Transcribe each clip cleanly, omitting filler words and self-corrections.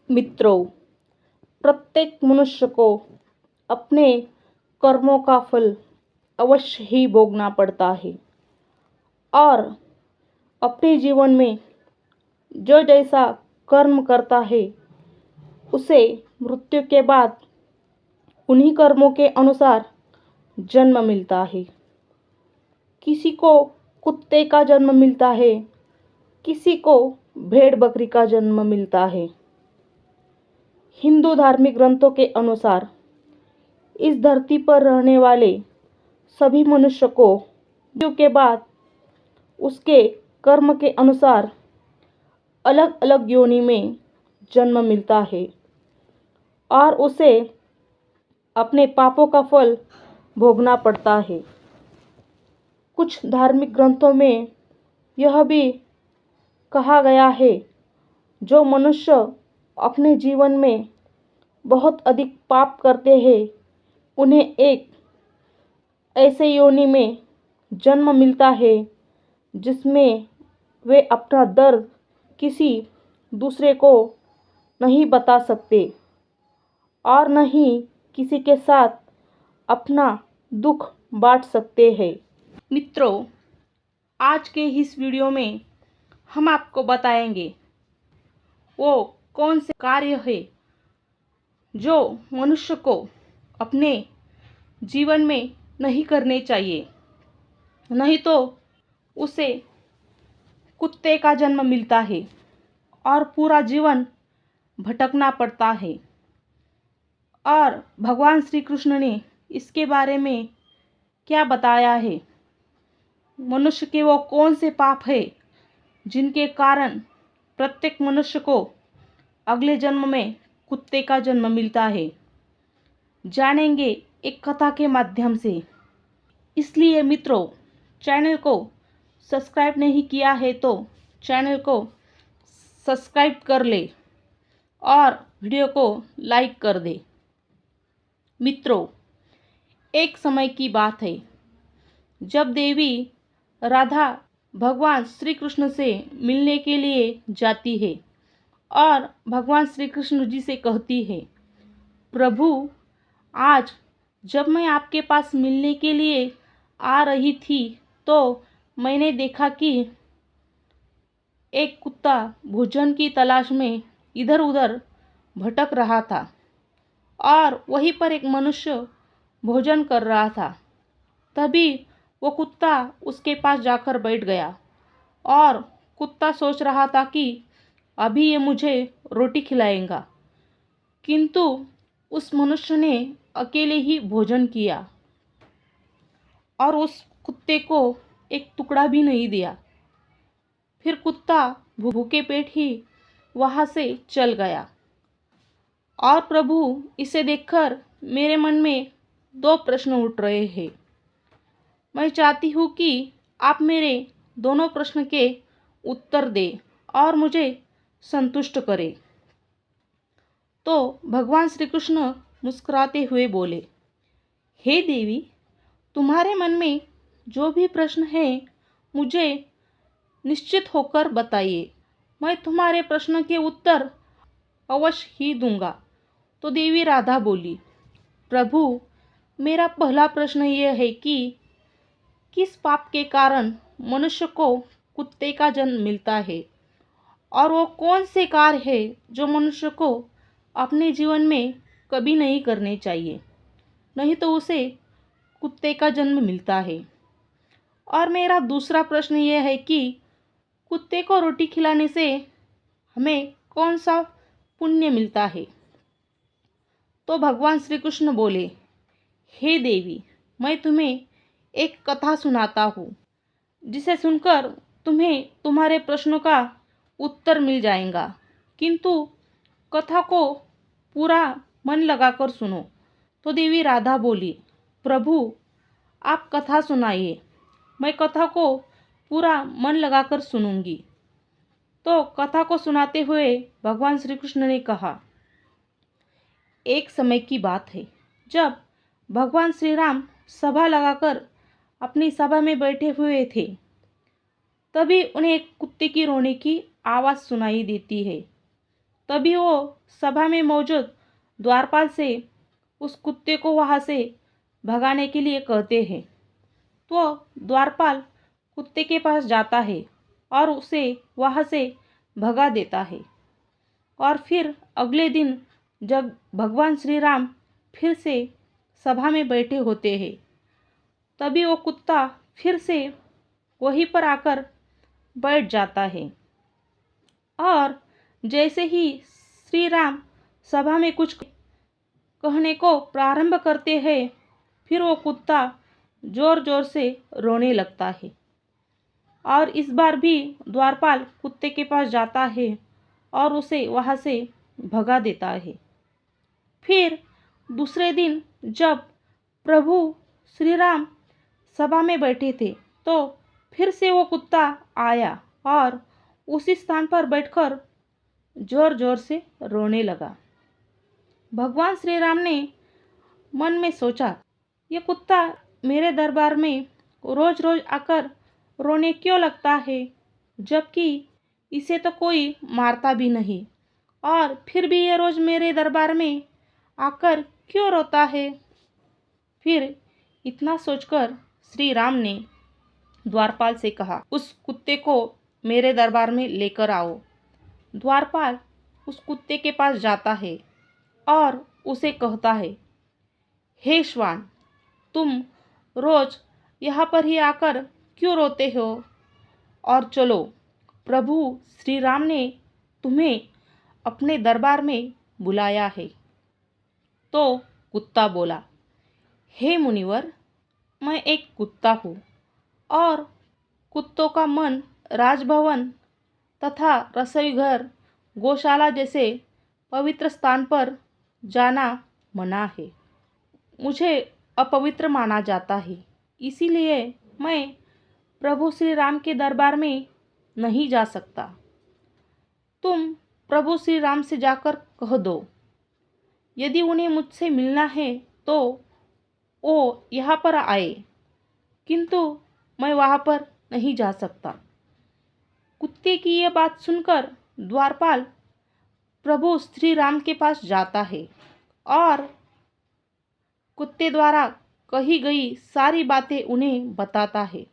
मित्रों, प्रत्येक मनुष्य को अपने कर्मों का फल अवश्य ही भोगना पड़ता है और अपने जीवन में जो जैसा कर्म करता है उसे मृत्यु के बाद उन्हीं कर्मों के अनुसार जन्म मिलता है। किसी को कुत्ते का जन्म मिलता है, किसी को भेड़ बकरी का जन्म मिलता है। हिंदू धार्मिक ग्रंथों के अनुसार इस धरती पर रहने वाले सभी मनुष्य को मृत्यु के बाद उसके कर्म के अनुसार अलग अलग योनि में जन्म मिलता है और उसे अपने पापों का फल भोगना पड़ता है। कुछ धार्मिक ग्रंथों में यह भी कहा गया है, जो मनुष्य अपने जीवन में बहुत अधिक पाप करते हैं उन्हें एक ऐसे योनि में जन्म मिलता है जिसमें वे अपना दर्द किसी दूसरे को नहीं बता सकते और न ही किसी के साथ अपना दुख बांट सकते हैं। मित्रों, आज के इस वीडियो में हम आपको बताएंगे वो कौन से कार्य है जो मनुष्य को अपने जीवन में नहीं करने चाहिए, नहीं तो उसे कुत्ते का जन्म मिलता है और पूरा जीवन भटकना पड़ता है। और भगवान श्री कृष्ण ने इसके बारे में क्या बताया है, मनुष्य के वो कौन से पाप है जिनके कारण प्रत्येक मनुष्य को अगले जन्म में कुत्ते का जन्म मिलता है, जानेंगे एक कथा के माध्यम से। इसलिए मित्रों, चैनल को सब्सक्राइब नहीं किया है तो चैनल को सब्सक्राइब कर ले और वीडियो को लाइक कर दे। मित्रों, एक समय की बात है जब देवी राधा भगवान श्री कृष्ण से मिलने के लिए जाती है और भगवान श्री कृष्ण जी से कहती है, प्रभु, आज जब मैं आपके पास मिलने के लिए आ रही थी तो मैंने देखा कि एक कुत्ता भोजन की तलाश में इधर उधर भटक रहा था और वहीं पर एक मनुष्य भोजन कर रहा था। तभी वो कुत्ता उसके पास जाकर बैठ गया और कुत्ता सोच रहा था कि अभी ये मुझे रोटी खिलाएगा, किंतु उस मनुष्य ने अकेले ही भोजन किया और उस कुत्ते को एक टुकड़ा भी नहीं दिया। फिर कुत्ता भूखे पेट ही वहाँ से चल गया। और प्रभु, इसे देखकर मेरे मन में दो प्रश्न उठ रहे हैं। मैं चाहती हूँ कि आप मेरे दोनों प्रश्न के उत्तर दें और मुझे संतुष्ट करें। तो भगवान श्री कृष्ण मुस्कुराते हुए बोले, हे देवी, तुम्हारे मन में जो भी प्रश्न है मुझे निश्चित होकर बताइए, मैं तुम्हारे प्रश्न के उत्तर अवश्य ही दूंगा। तो देवी राधा बोली, प्रभु, मेरा पहला प्रश्न यह है कि किस पाप के कारण मनुष्य को कुत्ते का जन्म मिलता है और वो कौन से कार्य है जो मनुष्य को अपने जीवन में कभी नहीं करने चाहिए, नहीं तो उसे कुत्ते का जन्म मिलता है। और मेरा दूसरा प्रश्न यह है कि कुत्ते को रोटी खिलाने से हमें कौन सा पुण्य मिलता है। तो भगवान श्री कृष्ण बोले, हे देवी, मैं तुम्हें एक कथा सुनाता हूँ जिसे सुनकर तुम्हें तुम्हारे प्रश्नों का उत्तर मिल जाएगा, किंतु कथा को पूरा मन लगाकर सुनो। तो देवी राधा बोली, प्रभु, आप कथा सुनाइए, मैं कथा को पूरा मन लगाकर सुनूंगी। तो कथा को सुनाते हुए भगवान श्री कृष्ण ने कहा, एक समय की बात है जब भगवान श्री राम सभा लगाकर अपनी सभा में बैठे हुए थे, तभी उन्हें एक कुत्ते की रोने की आवाज़ सुनाई देती है। तभी वो सभा में मौजूद द्वारपाल से उस कुत्ते को वहाँ से भगाने के लिए कहते हैं। तो द्वारपाल कुत्ते के पास जाता है और उसे वहाँ से भगा देता है। और फिर अगले दिन जब भगवान श्री राम फिर से सभा में बैठे होते हैं, तभी वो कुत्ता फिर से वहीं पर आकर बैठ जाता है। और जैसे ही श्री राम सभा में कुछ कहने को प्रारंभ करते हैं, फिर वो कुत्ता जोर जोर से रोने लगता है। और इस बार भी द्वारपाल कुत्ते के पास जाता है और उसे वहाँ से भगा देता है। फिर दूसरे दिन जब प्रभु श्री राम सभा में बैठे थे, तो फिर से वो कुत्ता आया और उसी स्थान पर बैठकर जोर जोर से रोने लगा। भगवान श्री राम ने मन में सोचा, ये कुत्ता मेरे दरबार में रोज रोज आकर रोने क्यों लगता है, जबकि इसे तो कोई मारता भी नहीं, और फिर भी ये रोज मेरे दरबार में आकर क्यों रोता है। फिर इतना सोचकर श्री राम ने द्वारपाल से कहा, उस कुत्ते को मेरे दरबार में लेकर आओ। द्वारपाल उस कुत्ते के पास जाता है और उसे कहता है, हे श्वान, तुम रोज यहाँ पर ही आकर क्यों रोते हो, और चलो, प्रभु श्री राम ने तुम्हें अपने दरबार में बुलाया है। तो कुत्ता बोला, हे मुनिवर, मैं एक कुत्ता हूँ और कुत्तों का मन राजभवन तथा रसोई घर, गौशाला जैसे पवित्र स्थान पर जाना मना है। मुझे अपवित्र माना जाता है, इसीलिए मैं प्रभु श्री राम के दरबार में नहीं जा सकता। तुम प्रभु श्री राम से जाकर कह दो, यदि उन्हें मुझसे मिलना है तो वो यहाँ पर आए, किंतु मैं वहाँ पर नहीं जा सकता। कुत्ते की ये बात सुनकर द्वारपाल प्रभु श्री राम के पास जाता है और कुत्ते द्वारा कही गई सारी बातें उन्हें बताता है।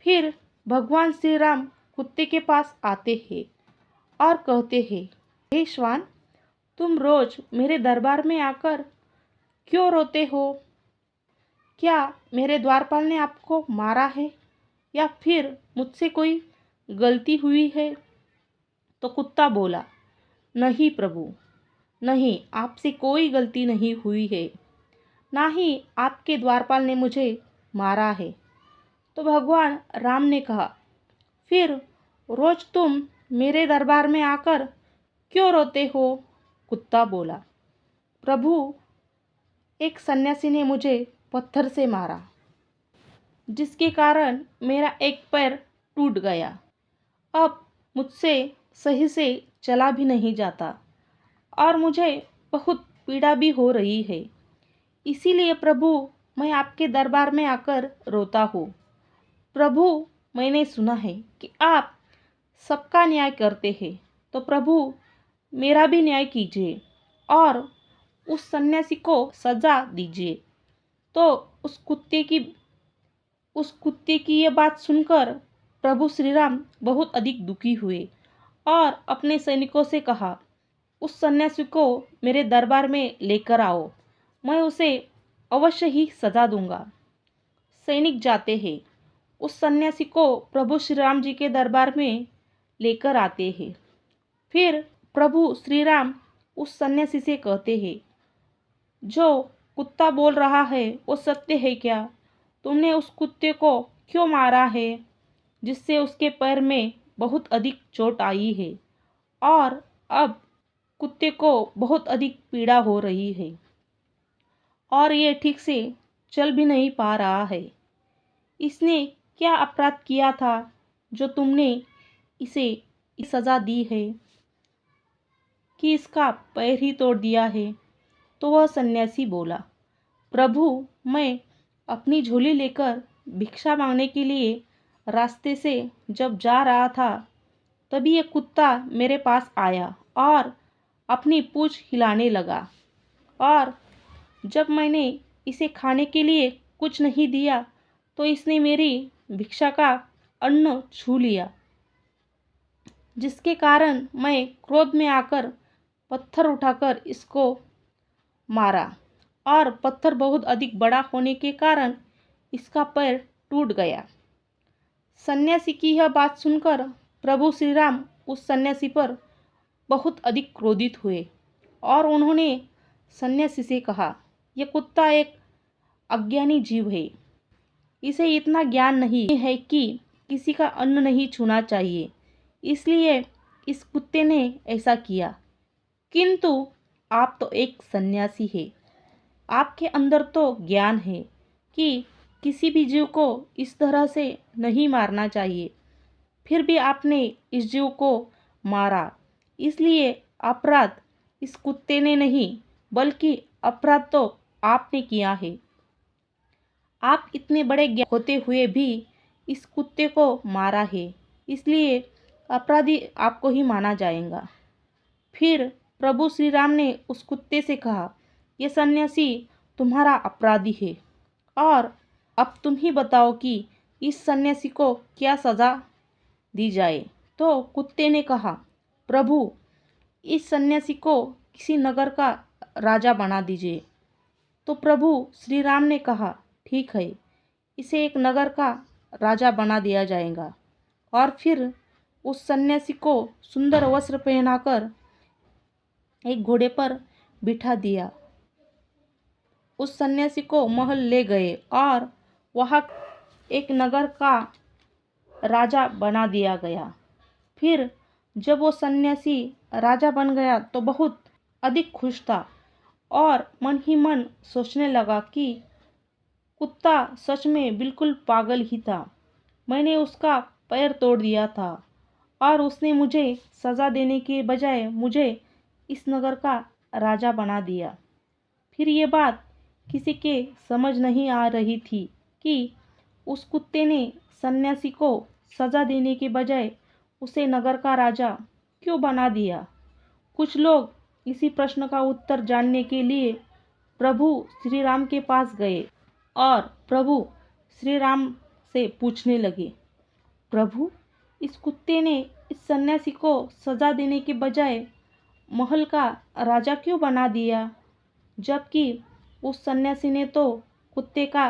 फिर भगवान श्री राम कुत्ते के पास आते हैं और कहते हैं, हे श्वान, तुम रोज मेरे दरबार में आकर क्यों रोते हो? क्या मेरे द्वारपाल ने आपको मारा है या फिर मुझसे कोई गलती हुई है? तो कुत्ता बोला, नहीं प्रभु, नहीं, आपसे कोई गलती नहीं हुई है, ना ही आपके द्वारपाल ने मुझे मारा है। तो भगवान राम ने कहा, फिर रोज तुम मेरे दरबार में आकर क्यों रोते हो? कुत्ता बोला, प्रभु, एक सन्यासी ने मुझे पत्थर से मारा, जिसके कारण मेरा एक पैर टूट गया। अब मुझसे सही से चला भी नहीं जाता और मुझे बहुत पीड़ा भी हो रही है। इसीलिए प्रभु, मैं आपके दरबार में आकर रोता हूँ। प्रभु, मैंने सुना है कि आप सबका न्याय करते हैं, तो प्रभु मेरा भी न्याय कीजिए और उस सन्यासी को सजा दीजिए। तो उस कुत्ते की ये बात सुनकर प्रभु श्री राम बहुत अधिक दुखी हुए और अपने सैनिकों से कहा, उस सन्यासी को मेरे दरबार में लेकर आओ, मैं उसे अवश्य ही सजा दूंगा। सैनिक जाते हैं, उस सन्यासी को प्रभु श्री राम जी के दरबार में लेकर आते हैं। फिर प्रभु श्री राम उस सन्यासी से कहते हैं, जो कुत्ता बोल रहा है वो सत्य है क्या? तुमने उस कुत्ते को क्यों मारा है, जिससे उसके पैर में बहुत अधिक चोट आई है और अब कुत्ते को बहुत अधिक पीड़ा हो रही है और ये ठीक से चल भी नहीं पा रहा है। इसने क्या अपराध किया था जो तुमने इसे सज़ा दी है कि इसका पैर ही तोड़ दिया है? तो वह सन्यासी बोला, प्रभु, मैं अपनी झोली लेकर भिक्षा मांगने के लिए रास्ते से जब जा रहा था, तभी एक कुत्ता मेरे पास आया और अपनी पूंछ हिलाने लगा और जब मैंने इसे खाने के लिए कुछ नहीं दिया तो इसने मेरी भिक्षा का अन्न छू लिया, जिसके कारण मैं क्रोध में आकर पत्थर उठाकर इसको मारा और पत्थर बहुत अधिक बड़ा होने के कारण इसका पैर टूट गया। सन्यासी की यह बात सुनकर प्रभु श्री राम उस सन्यासी पर बहुत अधिक क्रोधित हुए और उन्होंने सन्यासी से कहा, यह कुत्ता एक अज्ञानी जीव है, इसे इतना ज्ञान नहीं है कि किसी का अन्न नहीं छूना चाहिए, इसलिए इस कुत्ते ने ऐसा किया। किंतु आप तो एक सन्यासी है, आपके अंदर तो ज्ञान है कि किसी भी जीव को इस तरह से नहीं मारना चाहिए, फिर भी आपने इस जीव को मारा, इसलिए अपराध इस कुत्ते ने नहीं बल्कि अपराध तो आपने किया है। आप इतने बड़े ज्ञानी होते हुए भी इस कुत्ते को मारा है, इसलिए अपराधी आपको ही माना जाएगा। फिर प्रभु श्री राम ने उस कुत्ते से कहा, यह सन्यासी तुम्हारा अपराधी है और अब तुम ही बताओ कि इस सन्यासी को क्या सज़ा दी जाए। तो कुत्ते ने कहा, प्रभु इस सन्यासी को किसी नगर का राजा बना दीजिए। तो प्रभु श्री राम ने कहा, ठीक है, इसे एक नगर का राजा बना दिया जाएगा। और फिर उस सन्यासी को सुंदर वस्त्र पहनाकर एक घोड़े पर बिठा दिया। उस सन्यासी को महल ले गए और वहाँ एक नगर का राजा बना दिया गया। फिर जब वो सन्यासी राजा बन गया तो बहुत अधिक खुश था और मन ही मन सोचने लगा कि कुत्ता सच में बिल्कुल पागल ही था। मैंने उसका पैर तोड़ दिया था और उसने मुझे सज़ा देने के बजाय मुझे इस नगर का राजा बना दिया। फिर ये बात किसी के समझ नहीं आ रही थी कि उस कुत्ते ने सन्यासी को सज़ा देने के बजाय उसे नगर का राजा क्यों बना दिया। कुछ लोग इसी प्रश्न का उत्तर जानने के लिए प्रभु श्री राम के पास गए और प्रभु श्री राम से पूछने लगे, प्रभु इस कुत्ते ने इस सन्यासी को सज़ा देने के बजाय महल का राजा क्यों बना दिया, जबकि उस सन्यासी ने तो कुत्ते का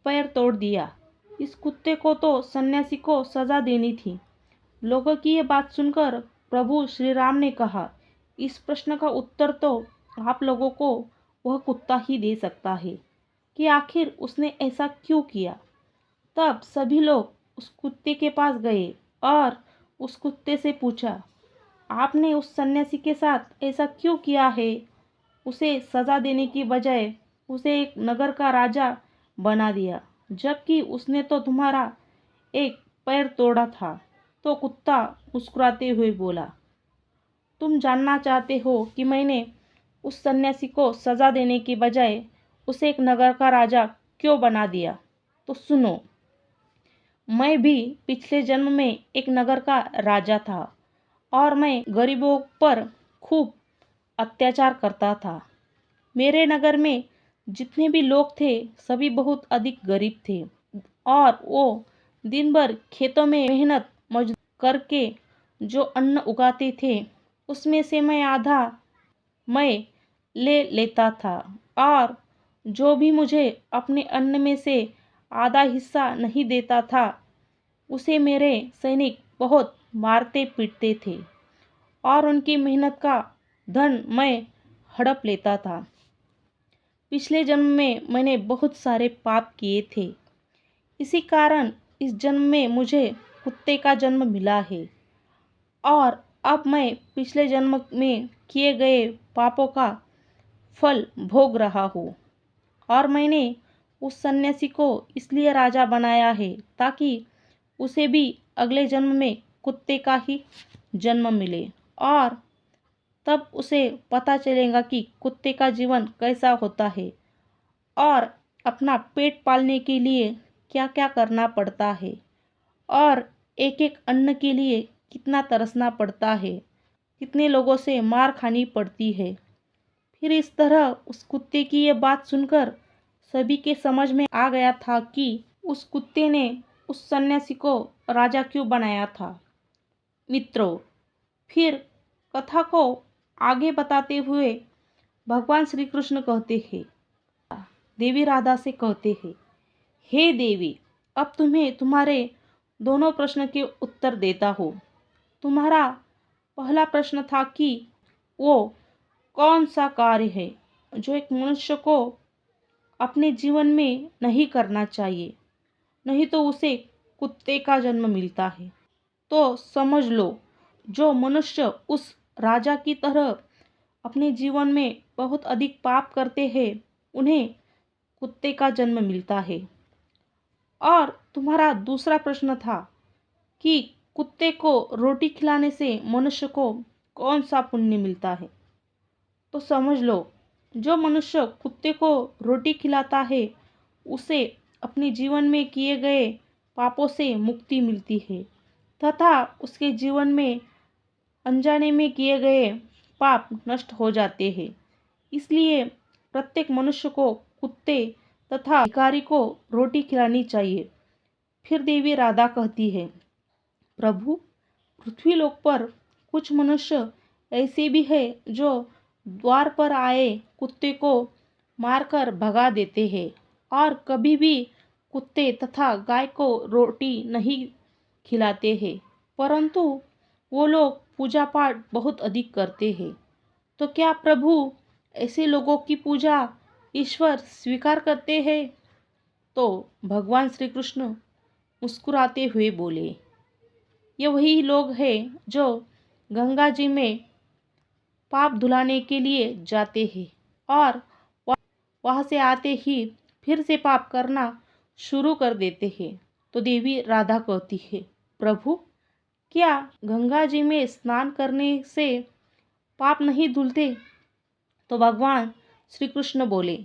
पैर तोड़ दिया। इस कुत्ते को तो सन्यासी को सज़ा देनी थी। लोगों की ये बात सुनकर प्रभु श्री राम ने कहा, इस प्रश्न का उत्तर तो आप लोगों को वह कुत्ता ही दे सकता है कि आखिर उसने ऐसा क्यों किया। तब सभी लोग उस कुत्ते के पास गए और उस कुत्ते से पूछा, आपने उस सन्यासी के साथ ऐसा क्यों किया है। उसे सज़ा देने की बजाय उसे एक नगर का राजा बना दिया, जबकि उसने तो तुम्हारा एक पैर तोड़ा था। तो कुत्ता मुस्कुराते हुए बोला, तुम जानना चाहते हो कि मैंने उस सन्यासी को सज़ा देने की बजाय उसे एक नगर का राजा क्यों बना दिया। तो सुनो, मैं भी पिछले जन्म में एक नगर का राजा था और मैं गरीबों पर खूब अत्याचार करता था। मेरे नगर में जितने भी लोग थे सभी बहुत अधिक गरीब थे और वो दिन भर खेतों में मेहनत मजदूरी करके जो अन्न उगाते थे उसमें से मैं आधा मैं ले लेता था और जो भी मुझे अपने अन्न में से आधा हिस्सा नहीं देता था उसे मेरे सैनिक बहुत मारते पीटते थे और उनकी मेहनत का धन मैं हड़प लेता था। पिछले जन्म में मैंने बहुत सारे पाप किए थे, इसी कारण इस जन्म में मुझे कुत्ते का जन्म मिला है और अब मैं पिछले जन्म में किए गए पापों का फल भोग रहा हूँ। और मैंने उस सन्यासी को इसलिए राजा बनाया है ताकि उसे भी अगले जन्म में कुत्ते का ही जन्म मिले और तब उसे पता चलेगा कि कुत्ते का जीवन कैसा होता है और अपना पेट पालने के लिए क्या क्या करना पड़ता है और एक एक अन्न के लिए कितना तरसना पड़ता है। कितने लोगों से मार खानी पड़ती है। फिर इस तरह उस कुत्ते की ये बात सुनकर सभी के समझ में आ गया था कि उस कुत्ते ने उस सन्यासी को राजा क्यों बनाया था। मित्रों, फिर कथा को आगे बताते हुए भगवान श्री कृष्ण कहते हैं, देवी राधा से कहते हैं, हे देवी, अब तुम्हें तुम्हारे दोनों प्रश्न के उत्तर देता हूँ। तुम्हारा पहला प्रश्न था कि वो कौन सा कार्य है जो एक मनुष्य को अपने जीवन में नहीं करना चाहिए, नहीं तो उसे कुत्ते का जन्म मिलता है। तो समझ लो, जो मनुष्य उस राजा की तरह अपने जीवन में बहुत अधिक पाप करते हैं, उन्हें कुत्ते का जन्म मिलता है। और तुम्हारा दूसरा प्रश्न था कि कुत्ते को रोटी खिलाने से मनुष्य को कौन सा पुण्य मिलता है। तो समझ लो, जो मनुष्य कुत्ते को रोटी खिलाता है, उसे अपने जीवन में किए गए पापों से मुक्ति मिलती है तथा उसके जीवन में अनजाने में किए गए पाप नष्ट हो जाते हैं। इसलिए प्रत्येक मनुष्य को कुत्ते तथा भिखारी को रोटी खिलानी चाहिए। फिर देवी राधा कहती है, प्रभु, पृथ्वीलोक पर कुछ मनुष्य ऐसे भी हैं जो द्वार पर आए कुत्ते को मारकर भगा देते हैं और कभी भी कुत्ते तथा गाय को रोटी नहीं खिलाते हैं, परंतु वो लोग पूजा पाठ बहुत अधिक करते हैं। तो क्या प्रभु ऐसे लोगों की पूजा ईश्वर स्वीकार करते हैं? तो भगवान श्री कृष्ण मुस्कुराते हुए बोले, ये वही लोग हैं जो गंगा जी में पाप धुलाने के लिए जाते हैं और वहाँ से आते ही फिर से पाप करना शुरू कर देते हैं। तो देवी राधा कहती है, प्रभु, क्या गंगा जी में स्नान करने से पाप नहीं धुलते? तो भगवान श्री कृष्ण बोले,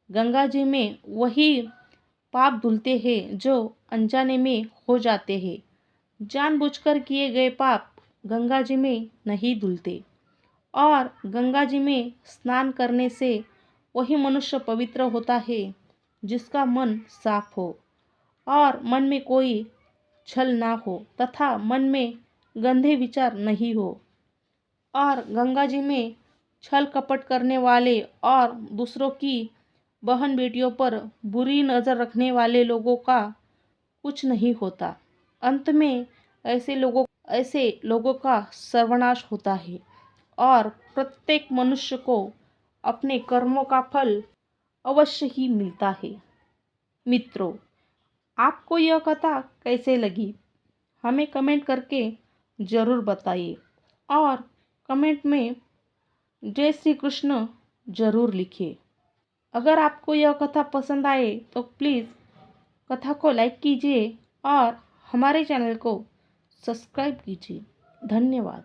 गंगा जी में वही पाप धुलते हैं जो अनजाने में हो जाते हैं। जानबूझकर किए गए पाप गंगा जी में नहीं धुलते। और गंगा जी में स्नान करने से वही मनुष्य पवित्र होता है जिसका मन साफ हो और मन में कोई छल ना हो तथा मन में गंदे विचार नहीं हो। और गंगा जी में छल कपट करने वाले और दूसरों की बहन बेटियों पर बुरी नज़र रखने वाले लोगों का कुछ नहीं होता। अंत में ऐसे लोगों का सर्वनाश होता है और प्रत्येक मनुष्य को अपने कर्मों का फल अवश्य ही मिलता है। मित्रों, आपको यह कथा कैसे लगी, हमें कमेंट करके ज़रूर बताइए और कमेंट में जय श्री कृष्ण ज़रूर लिखिए। अगर आपको यह कथा पसंद आए तो प्लीज़ कथा को लाइक कीजिए और हमारे चैनल को सब्सक्राइब कीजिए। धन्यवाद।